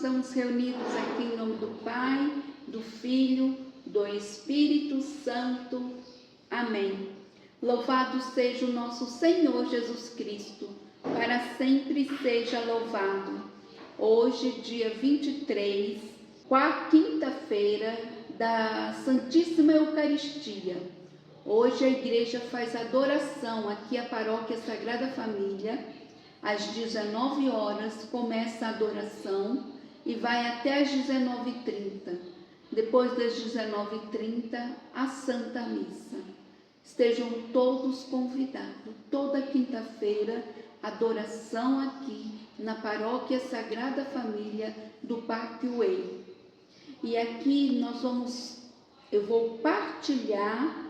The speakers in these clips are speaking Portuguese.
estamos reunidos aqui em nome do Pai, do Filho, do Espírito Santo. Amém. Louvado seja o nosso Senhor Jesus Cristo, para sempre seja louvado. Hoje, dia 23, quinta-feira da Santíssima Eucaristia. Hoje a igreja faz adoração aqui à Paróquia Sagrada Família. Às 19 horas começa a adoração e vai até às 19h30. Depois das 19h30, a Santa Missa. Estejam todos convidados. Toda quinta-feira, adoração aqui na Paróquia Sagrada Família do Parque Way. E aqui eu vou partilhar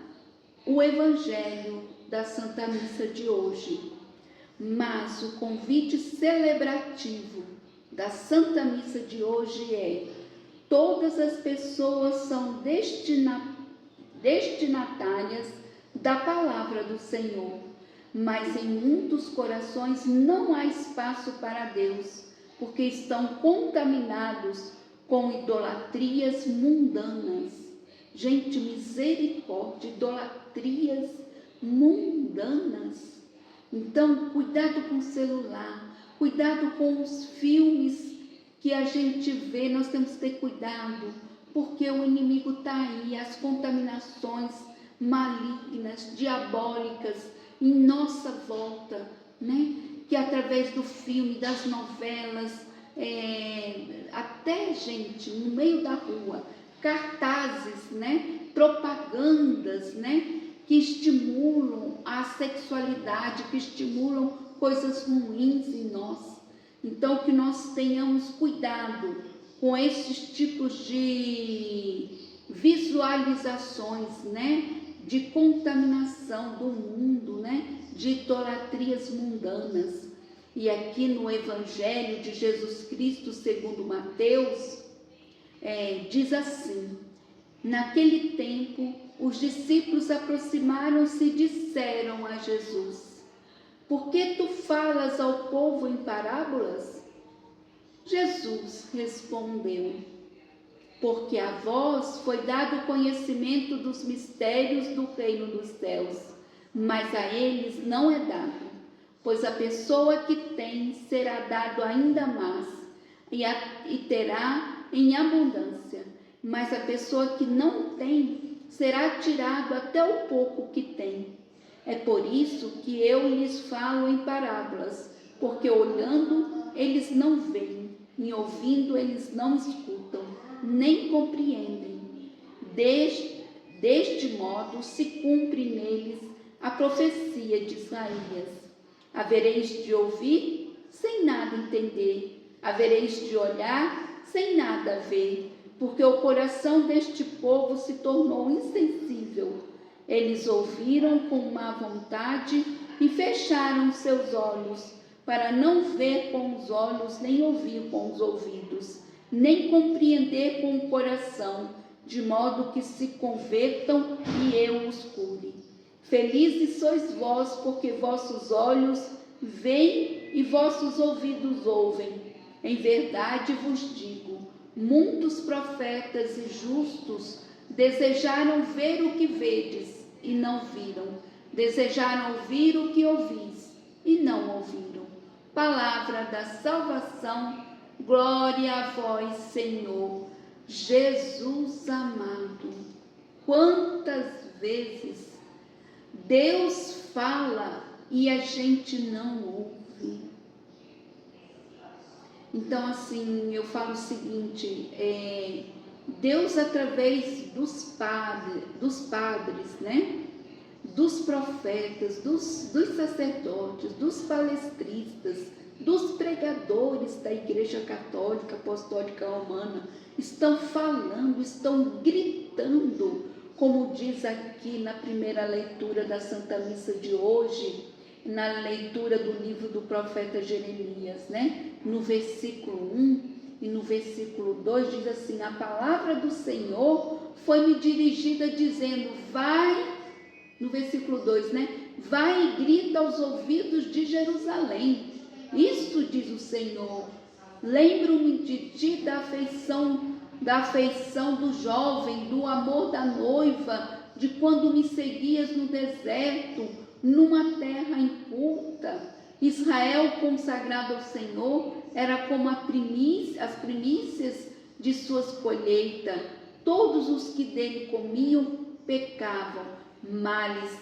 o Evangelho da Santa Missa de hoje. Mas o convite celebrativo da Santa Missa de hoje é: todas as pessoas são destinatárias da palavra do Senhor, mas em muitos corações não há espaço para Deus, porque estão contaminados com idolatrias mundanas. Gente, misericórdia, idolatrias mundanas. Então, cuidado com o celular, cuidado com os filmes que a gente vê, nós temos que ter cuidado, porque o inimigo está aí, as contaminações malignas, diabólicas, em nossa volta, né? Que através do filme, das novelas, até, gente, no meio da rua, cartazes, né? Propagandas, né? Que estimulam a sexualidade, que estimulam coisas ruins em nós. Então, que nós tenhamos cuidado com esses tipos de visualizações, né? De contaminação do mundo, né? De idolatrias mundanas. E aqui no Evangelho de Jesus Cristo, segundo Mateus, diz assim: naquele tempo, os discípulos aproximaram-se e disseram a Jesus: por que tu falas ao povo em parábolas? Jesus respondeu: porque a vós foi dado o conhecimento dos mistérios do reino dos céus, mas a eles não é dado. Pois a pessoa que tem será dado ainda mais e terá em abundância, mas a pessoa que não tem será tirado até o pouco que tem. É por isso que eu lhes falo em parábolas, porque olhando eles não veem, e ouvindo eles não escutam, nem compreendem. Deste modo se cumpre neles a profecia de Isaías: havereis de ouvir sem nada entender, havereis de olhar sem nada ver, porque o coração deste povo se tornou insensível. Eles ouviram com má vontade e fecharam seus olhos, para não ver com os olhos, nem ouvir com os ouvidos, nem compreender com o coração, de modo que se convertam e eu os cure. Felizes sois vós, porque vossos olhos veem e vossos ouvidos ouvem. Em verdade vos digo, muitos profetas e justos desejaram ver o que vedes e não viram, desejaram ouvir o que ouvis e não ouviram. Palavra da salvação, glória a vós, Senhor. Jesus amado, quantas vezes Deus fala e a gente não ouve. Então, assim, eu falo o seguinte: Deus, através dos padres, né? Dos profetas, dos sacerdotes, dos palestristas, dos pregadores da Igreja Católica Apostólica Romana, estão falando, estão gritando, como diz aqui na primeira leitura da Santa Missa de hoje, na leitura do livro do profeta Jeremias, né? No versículo 1 e no versículo 2 diz assim: a palavra do Senhor foi-me dirigida dizendo, vai, no versículo 2, né? Vai e grita aos ouvidos de Jerusalém. Isto diz o Senhor: lembro-me de ti afeição do jovem, do amor da noiva, de quando me seguias no deserto, numa terra inculta. Israel consagrado ao Senhor era como as primícias de suas colheitas. Todos os que dele comiam pecavam, males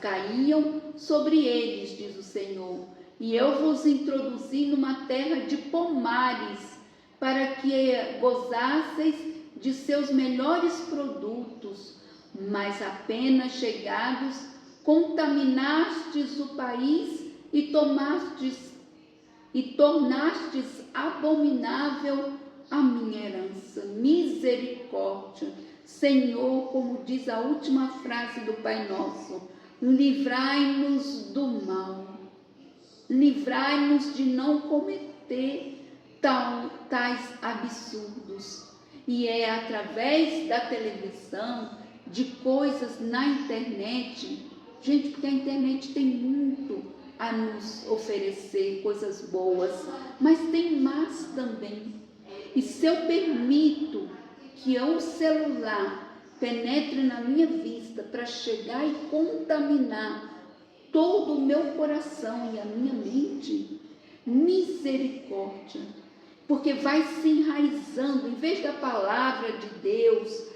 caíam sobre eles, diz o Senhor. E eu vos introduzi numa terra de pomares, para que gozasseis de seus melhores produtos, mas apenas chegados, contaminastes o país e tornastes abominável a minha herança. Misericórdia, Senhor, como diz a última frase do Pai Nosso, livrai-nos do mal, livrai-nos de não cometer tais absurdos. E é através da televisão, de coisas na internet, gente, porque a internet tem muito a nos oferecer, coisas boas, mas tem más também. E se eu permito que o celular penetre na minha vista para chegar e contaminar todo o meu coração e a minha mente, misericórdia, porque vai se enraizando, em vez da palavra de Deus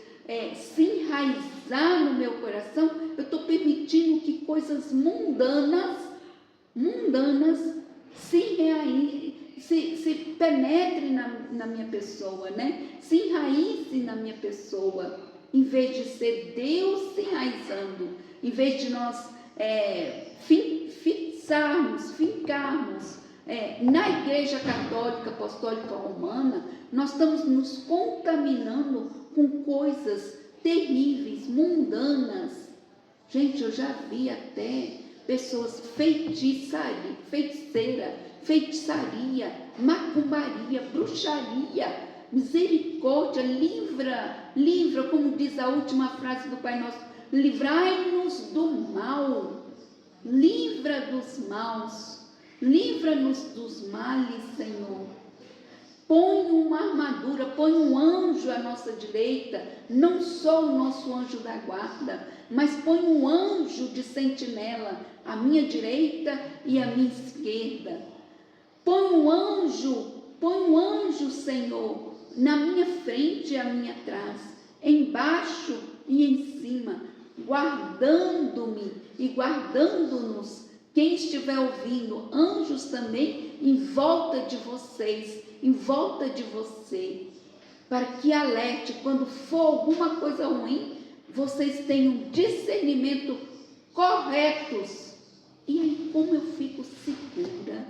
se enraizar no meu coração, eu estou permitindo que coisas mundanas se penetrem na minha pessoa, né? Se enraize na minha pessoa, em vez de ser Deus se enraizando, em vez de nós fincarmos na Igreja Católica Apostólica Romana, nós estamos nos contaminando com coisas terríveis, mundanas. Gente, eu já vi até pessoas feitiçaria, macumbaria, bruxaria. Misericórdia, livra, como diz a última frase do Pai Nosso, livrai-nos do mal, livra dos maus, livra-nos dos males, Senhor. Põe uma armadura, põe um anjo à nossa direita, não só o nosso anjo da guarda, mas põe um anjo de sentinela à minha direita e à minha esquerda. Põe um anjo, Senhor, na minha frente e à minha trás, embaixo e em cima, guardando-me e guardando-nos. Quem estiver ouvindo, anjos também em volta de vocês, em volta de você, para que alerte, quando for alguma coisa ruim, vocês tenham discernimento corretos. E aí, como eu fico segura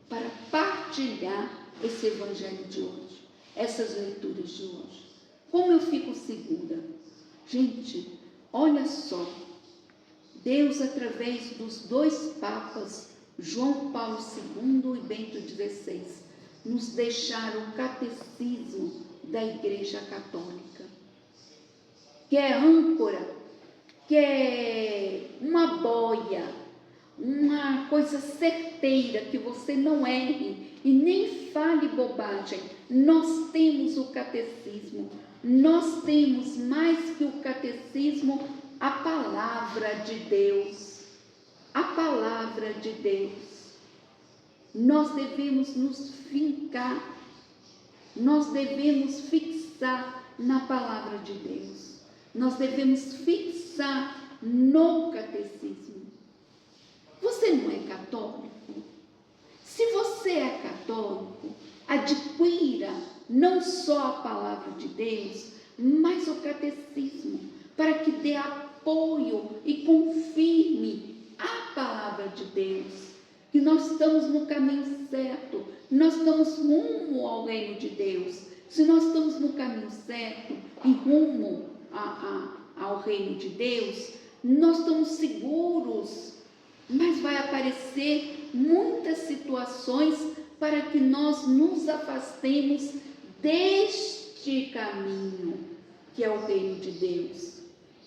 para partilhar esse evangelho de hoje, essas leituras de hoje? Como eu fico segura? Gente, olha só, Deus, através dos dois papas, João Paulo II e Bento XVI, nos deixaram o catecismo da Igreja Católica, que é âncora, que é uma boia, uma coisa certeira, que você não erre e nem fale bobagem. Nós temos o catecismo, nós temos mais que o catecismo, a palavra de Deus, a palavra de Deus. Nós devemos nos fincar, nós devemos fixar na palavra de Deus, nós devemos fixar no catecismo. Você não é católico? Se você é católico, adquira não só a palavra de Deus, mas o catecismo, para que dê apoio e confirme a palavra de Deus, que nós estamos no caminho certo, nós estamos rumo ao reino de Deus. Se nós estamos no caminho certo e rumo ao reino de Deus, nós estamos seguros, mas vai aparecer muitas situações para que nós nos afastemos deste caminho, que é o reino de Deus.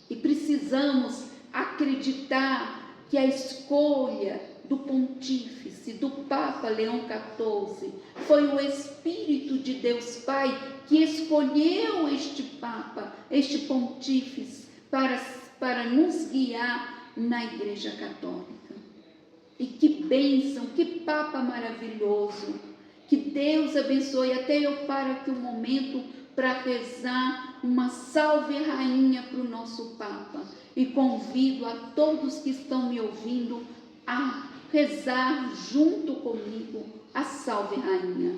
E precisamos acreditar que a escolha do pontífice, do Papa Leão XIV. Foi o Espírito de Deus Pai que escolheu este Papa, este pontífice, para nos guiar na Igreja Católica. E que bênção, que Papa maravilhoso. Que Deus abençoe. Até eu paro aqui um momento para rezar uma salve rainha para o nosso Papa. E convido a todos que estão me ouvindo a rezar junto comigo a salve rainha.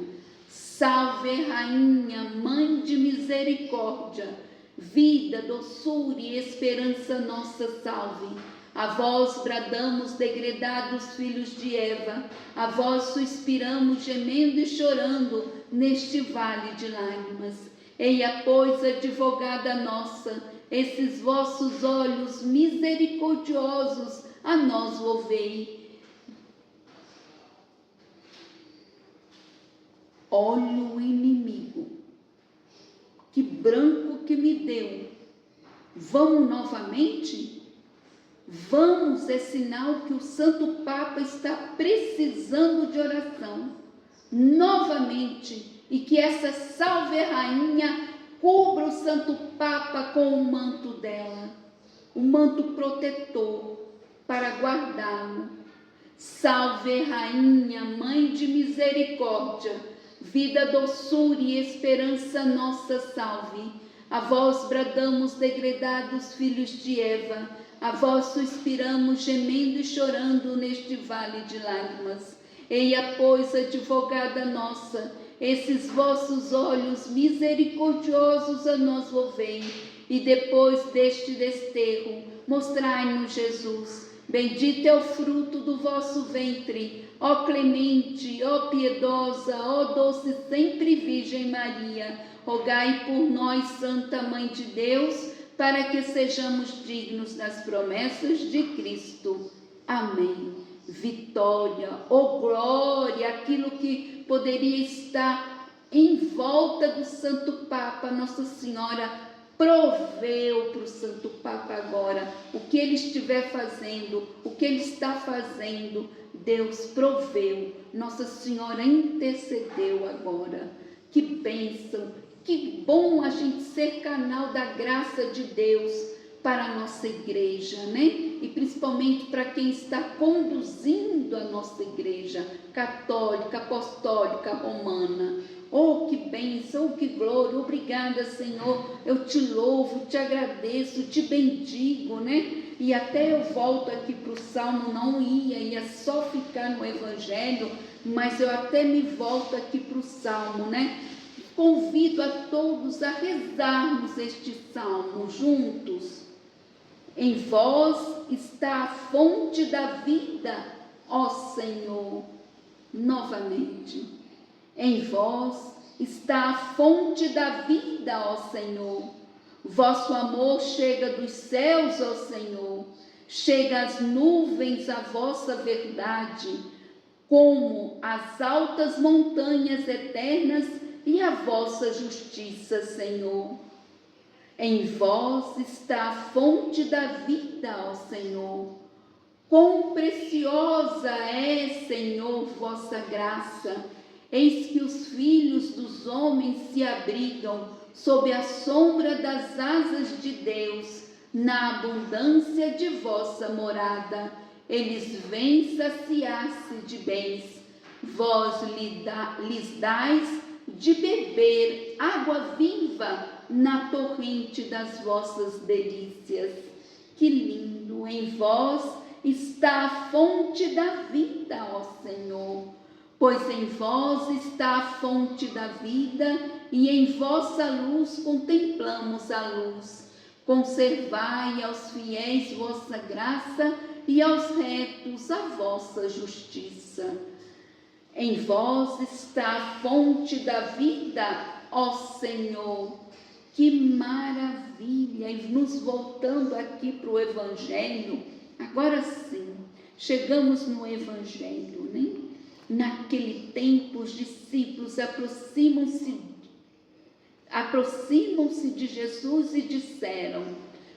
Salve rainha, mãe de misericórdia, vida, doçura e esperança nossa salve. A vós bradamos, degredados filhos de Eva, a vós suspiramos, gemendo e chorando neste vale de lágrimas. Eia, pois, advogada nossa, esses vossos olhos misericordiosos a nós volvei. Olha o inimigo, que branco que me deu. Vamos novamente? Vamos, é sinal que o Santo Papa está precisando de oração. Novamente, e que essa salve rainha cubra o Santo Papa com o manto dela, o manto protetor, para guardá-lo. Salve rainha, mãe de misericórdia, vida, doçura e esperança nossa salve. A vós bradamos, degredados filhos de Eva, a vós suspiramos, gemendo e chorando neste vale de lágrimas. Eia, pois, advogada nossa, esses vossos olhos misericordiosos a nós volvei, e depois deste desterro, mostrai-nos Jesus. Bendito é o fruto do vosso ventre, ó clemente, ó piedosa, ó doce sempre Virgem Maria. Rogai por nós, Santa Mãe de Deus, para que sejamos dignos das promessas de Cristo. Amém. Vitória, glória, aquilo que poderia estar em volta do Santo Papa, Nossa Senhora proveu para o Santo Papa agora. O que ele estiver fazendo, o que ele está fazendo, Deus proveu. Nossa Senhora intercedeu agora. Que bênção, que bom a gente ser canal da graça de Deus para a nossa igreja, né? E principalmente para quem está conduzindo a nossa igreja católica, apostólica, romana. Oh, que bênção, oh, que glória, obrigada, Senhor, eu te louvo, te agradeço, te bendigo, né? E até eu volto aqui para o Salmo, não ia só ficar no Evangelho, mas eu até me volto aqui para o Salmo, né? Convido a todos a rezarmos este Salmo juntos. Em vós está a fonte da vida, ó Senhor. Novamente. Em vós está a fonte da vida, ó Senhor. Vosso amor chega dos céus, ó Senhor. Chega às nuvens a vossa verdade, como as altas montanhas eternas e a vossa justiça, Senhor. Em vós está a fonte da vida, ó Senhor. Quão preciosa é, Senhor, vossa graça. Eis que os filhos dos homens se abrigam sob a sombra das asas de Deus, na abundância de vossa morada. Eles vêm saciar-se de bens. Vós lhes dais de beber água viva na torrente das vossas delícias. Que lindo! Em vós está a fonte da vida, ó Senhor. Pois em vós está a fonte da vida, e em vossa luz contemplamos a luz. Conservai aos fiéis vossa graça, e aos retos a vossa justiça. Em vós está a fonte da vida, ó Senhor. Que maravilha! E nos voltando aqui para o Evangelho, agora sim, chegamos no Evangelho, né? Naquele tempo, os discípulos aproximam-se de Jesus e disseram: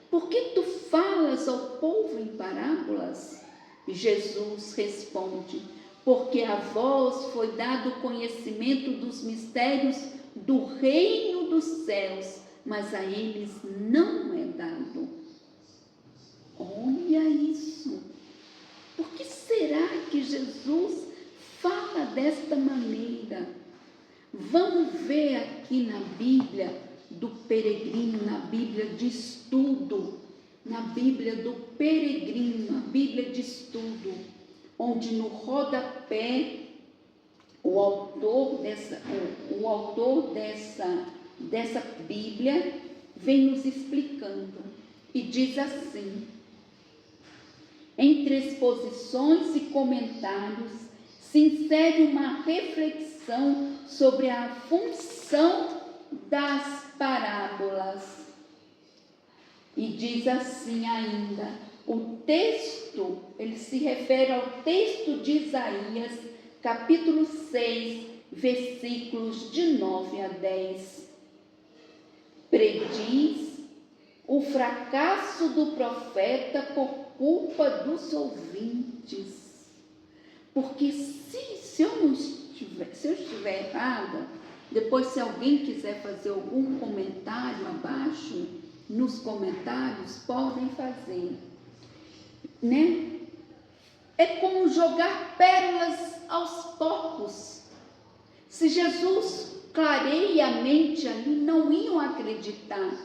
por que tu falas ao povo em parábolas? E Jesus responde: porque a vós foi dado o conhecimento dos mistérios do reino dos céus, mas a eles não é dado. Olha isso! Por que será que Jesus fala desta maneira? Vamos ver aqui na Bíblia do peregrino, na Bíblia de estudo, na Bíblia do peregrino, na Bíblia de estudo, onde no rodapé o autor dessa Bíblia vem nos explicando e diz assim: entre exposições e comentários se insere uma reflexão sobre a função das parábolas. E diz assim ainda, o texto, ele se refere ao texto de Isaías, capítulo 6, versículos de 9 a 10. Prediz o fracasso do profeta por culpa dos ouvintes. Porque se eu estiver errada, depois se alguém quiser fazer algum comentário abaixo, nos comentários, podem fazer, né? É como jogar pérolas aos porcos. Se Jesus clareia a mente ali, não iam acreditar.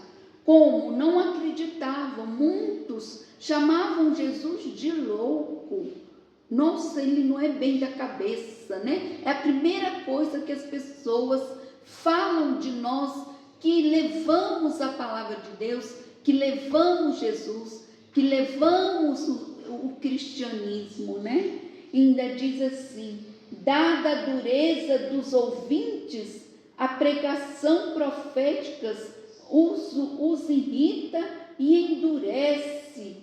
Como não acreditavam, muitos chamavam Jesus de louco. Nossa, ele não é bem da cabeça, né? É a primeira coisa que as pessoas falam de nós, que levamos a palavra de Deus, que levamos Jesus, que levamos o cristianismo, né? E ainda diz assim: dada a dureza dos ouvintes, a pregação profética os irrita e endurece,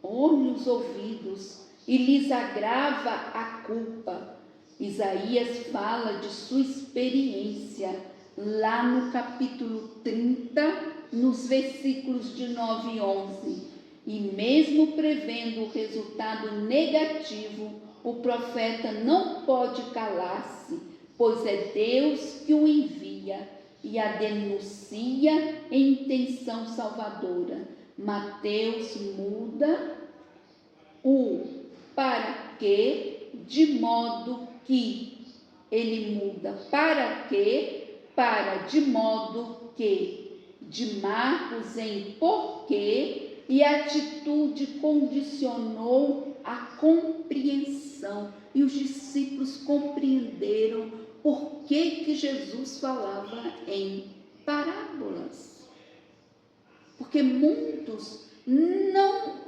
olhe os ouvidos, e lhes agrava a culpa. Isaías fala de sua experiência lá no capítulo 30, nos versículos de 9 e 11. E mesmo prevendo o resultado negativo, o profeta não pode calar-se, pois é Deus que o envia e a denuncia em intenção salvadora. Mateus muda o para quê, de modo que ele muda para quê, para de modo que, de Marcos em porquê, e a atitude condicionou a compreensão. E os discípulos compreenderam por que Jesus falava em parábolas. Porque muitos não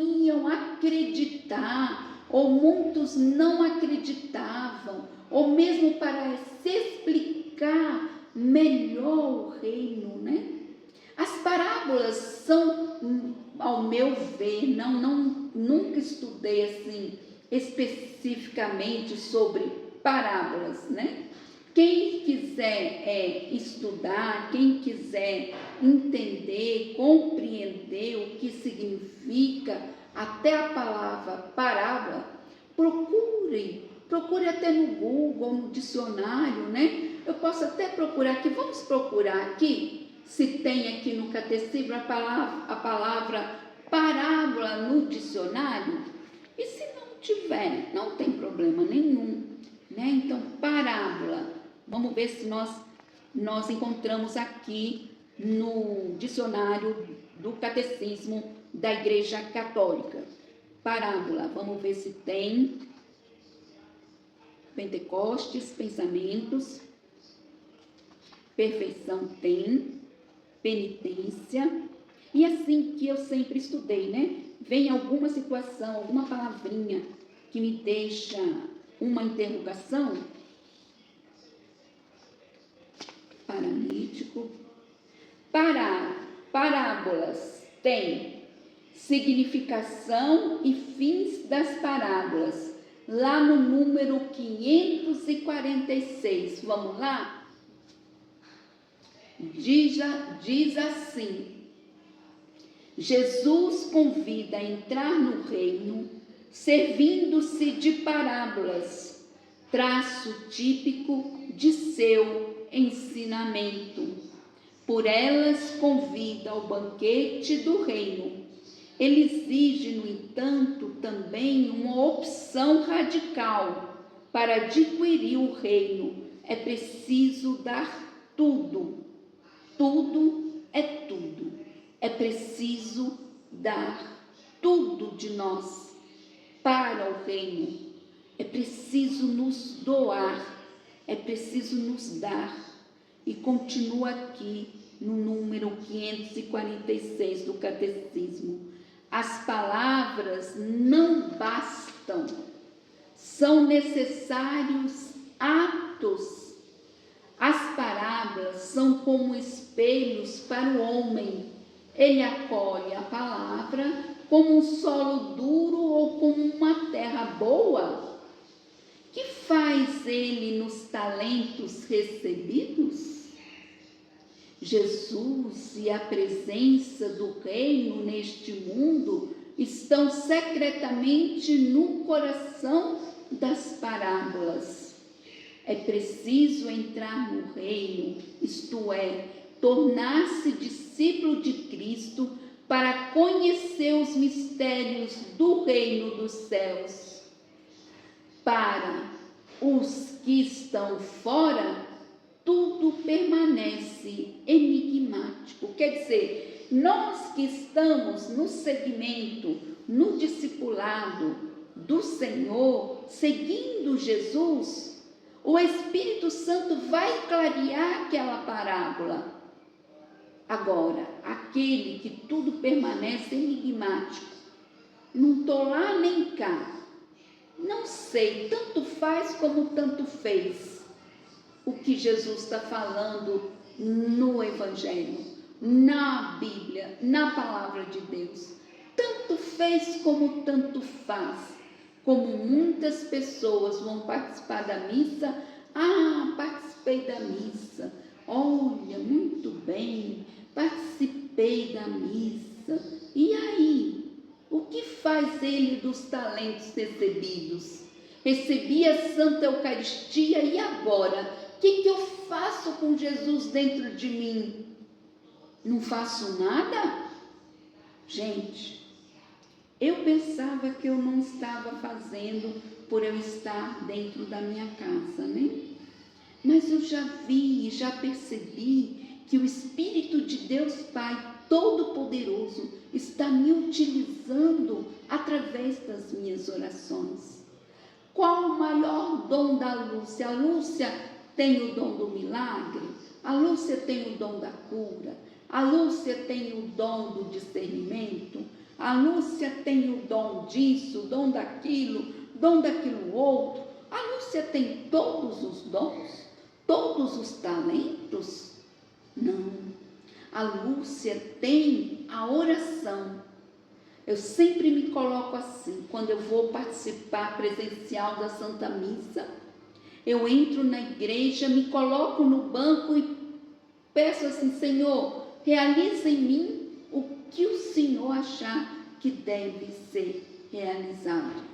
iam acreditar, ou muitos não acreditavam, ou mesmo para se explicar melhor o reino, né? As parábolas são, ao meu ver, nunca estudei assim especificamente sobre parábolas, né? Quem quiser estudar, quem quiser entender, compreender o que significa até a palavra parábola, procure até no Google, no dicionário, né? Eu posso até procurar aqui, vamos procurar aqui, se tem aqui no catecismo a palavra parábola no dicionário, e se não tiver, não tem problema nenhum, né? Então, parábola, vamos ver se nós encontramos aqui no dicionário do catecismo da Igreja Católica. Parábola, vamos ver se tem. Pentecostes, pensamentos, perfeição tem, penitência, e assim que eu sempre estudei, né? Vem alguma situação, alguma palavrinha que me deixa uma interrogação, paralítico, parábolas tem significação e fins das parábolas, lá no número 546, vamos lá? Diz assim: Jesus convida a entrar no reino, servindo-se de parábolas, traço típico de seu ensinamento. Por elas convida ao banquete do reino. Ele exige, no entanto, também uma opção radical. Para adquirir o reino é preciso dar tudo. Tudo é tudo. É preciso dar tudo de nós para o reino. É preciso nos doar. É preciso nos dar. E continua aqui no número 546 do Catecismo. As palavras não bastam. São necessários atos. As parábolas são como espelhos para o homem. Ele acolhe a palavra como um solo duro ou como uma terra boa. Que faz ele nos talentos recebidos? Jesus e a presença do reino neste mundo estão secretamente no coração das parábolas. É preciso entrar no reino, isto é, tornar-se discípulo de Cristo para conhecer os mistérios do reino dos céus. Para os que estão fora, tudo permanece enigmático. Quer dizer, nós que estamos no segmento, no discipulado do Senhor, seguindo Jesus, o Espírito Santo vai clarear aquela parábola. Agora, aquele que tudo permanece enigmático, não estou lá nem cá, não sei, tanto faz como tanto fez. O que Jesus está falando no Evangelho, na Bíblia, na Palavra de Deus. Tanto fez como tanto faz. Como muitas pessoas vão participar da missa. Ah, participei da missa. Olha, muito bem, participei da missa. E aí? O que faz ele dos talentos recebidos? Recebi a Santa Eucaristia e agora? O que eu faço com Jesus dentro de mim? Não faço nada? Gente, eu pensava que eu não estava fazendo por eu estar dentro da minha casa, né? Mas eu já vi, já percebi que o Espírito de Deus Pai Todo-Poderoso está me utilizando através das minhas orações. Qual o maior dom da Lúcia? A Lúcia tem o dom do milagre, a Lúcia tem o dom da cura, a Lúcia tem o dom do discernimento, a Lúcia tem o dom disso, o dom daquilo outro. A Lúcia tem todos os dons, todos os talentos? Não. A Lúcia tem a oração. Eu sempre me coloco assim, quando eu vou participar presencial da Santa Missa, eu entro na igreja, me coloco no banco e peço assim: Senhor, realiza em mim o que o Senhor achar que deve ser realizado.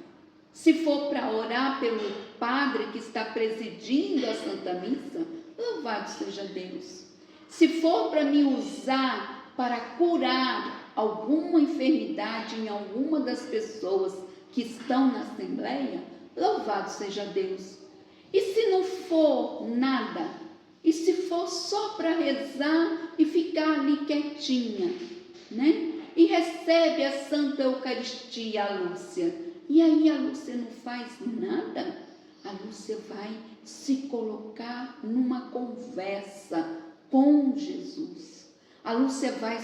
Se for para orar pelo padre que está presidindo a Santa Missa, louvado seja Deus. Se for para me usar para curar alguma enfermidade em alguma das pessoas que estão na Assembleia, louvado seja Deus. E se não for nada? E se for só para rezar e ficar ali quietinha, né? E recebe a Santa Eucaristia, a Lúcia. E aí a Lúcia não faz nada? A Lúcia vai se colocar numa conversa com Jesus. A Lúcia vai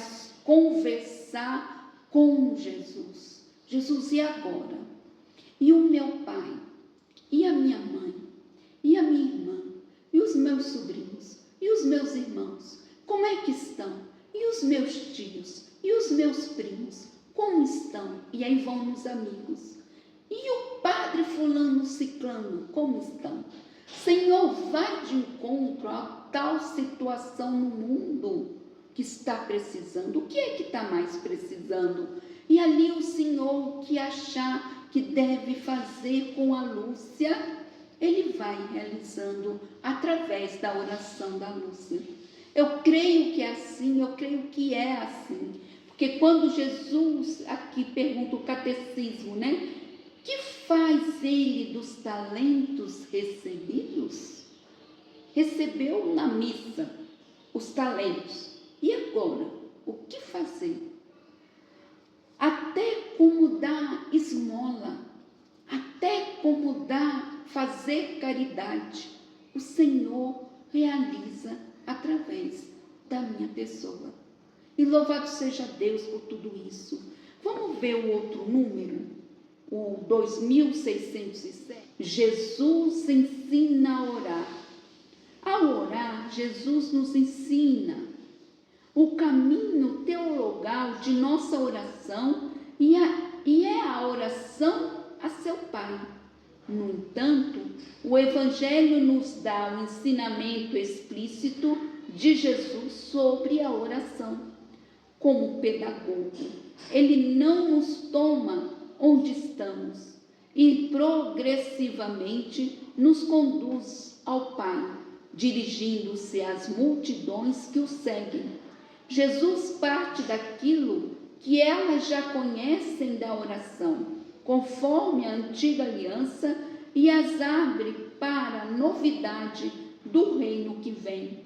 conversar com Jesus. Jesus, e agora? E o meu pai? E a minha mãe? E a minha irmã? E os meus sobrinhos? E os meus irmãos? Como é que estão? E os meus tios? E os meus primos? Como estão? E aí vão os amigos. E o padre fulano ciclano? Como estão? Senhor, vai de encontro a tal situação no mundo. que está precisando. O que é que está mais precisando? E ali o Senhor, o que achar que deve fazer com a Lúcia, Ele vai realizando através da oração da Lúcia. Eu creio que é assim, eu creio que é assim. Porque quando Jesus, aqui pergunta o catecismo, né? Que faz ele dos talentos recebidos? Recebeu na missa os talentos. E agora, o que fazer? Até como dar esmola, até como dar, fazer caridade, o Senhor realiza através da minha pessoa. E louvado seja Deus por tudo isso. Vamos ver o outro número, o 2607. Jesus ensina a orar. Ao orar, Jesus nos ensina o caminho teologal de nossa oração e é a oração a seu Pai. No entanto, o Evangelho nos dá o ensinamento explícito de Jesus sobre a oração. Como pedagogo, Ele não nos toma onde estamos e progressivamente nos conduz ao Pai, dirigindo-se às multidões que o seguem. Jesus parte daquilo que elas já conhecem da oração, conforme a antiga aliança, e as abre para a novidade do reino que vem.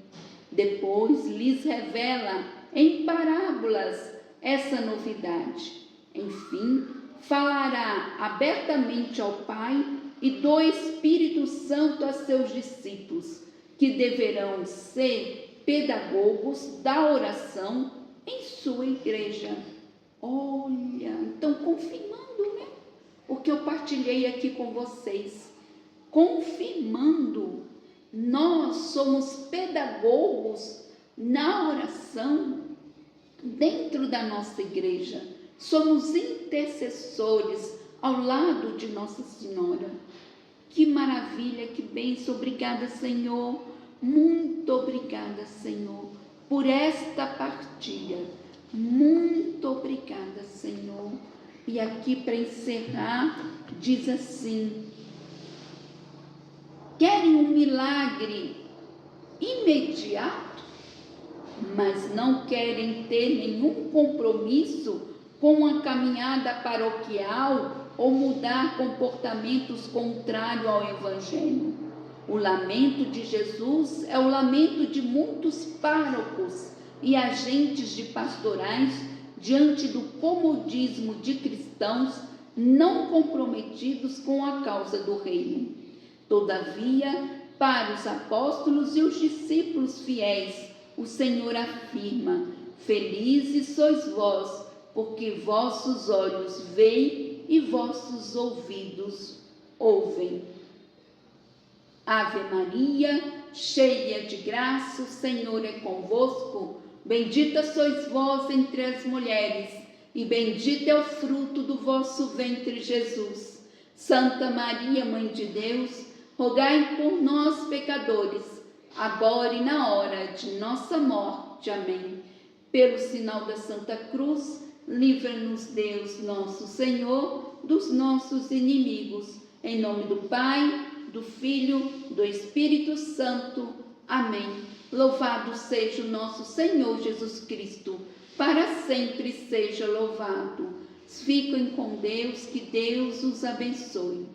Depois lhes revela em parábolas essa novidade. Enfim, falará abertamente ao Pai e do Espírito Santo a seus discípulos, que deverão ser pedagogos da oração em sua igreja. Olha, então confirmando, né, o que eu partilhei aqui com vocês. Confirmando, nós somos pedagogos na oração dentro da nossa igreja. Somos intercessores ao lado de Nossa Senhora. Que maravilha, que bênção. Obrigada, Senhor. Muito obrigada, Senhor, por esta partilha. Muito obrigada, Senhor. E aqui para encerrar, diz assim: querem um milagre imediato, mas não querem ter nenhum compromisso com a caminhada paroquial ou mudar comportamentos contrários ao Evangelho. O lamento de Jesus é o lamento de muitos párocos e agentes de pastorais diante do comodismo de cristãos não comprometidos com a causa do reino. Todavia, para os apóstolos e os discípulos fiéis, o Senhor afirma: felizes sois vós, porque vossos olhos veem e vossos ouvidos ouvem. Ave Maria, cheia de graça, o Senhor é convosco. Bendita sois vós entre as mulheres, e bendito é o fruto do vosso ventre, Jesus. Santa Maria, Mãe de Deus, rogai por nós, pecadores, agora e na hora de nossa morte. Amém. Pelo sinal da Santa Cruz, livra-nos Deus, nosso Senhor, dos nossos inimigos. Em nome do Pai, do Filho, do Espírito Santo. Amém. Louvado seja o nosso Senhor Jesus Cristo, para sempre seja louvado. Fiquem com Deus, que Deus os abençoe.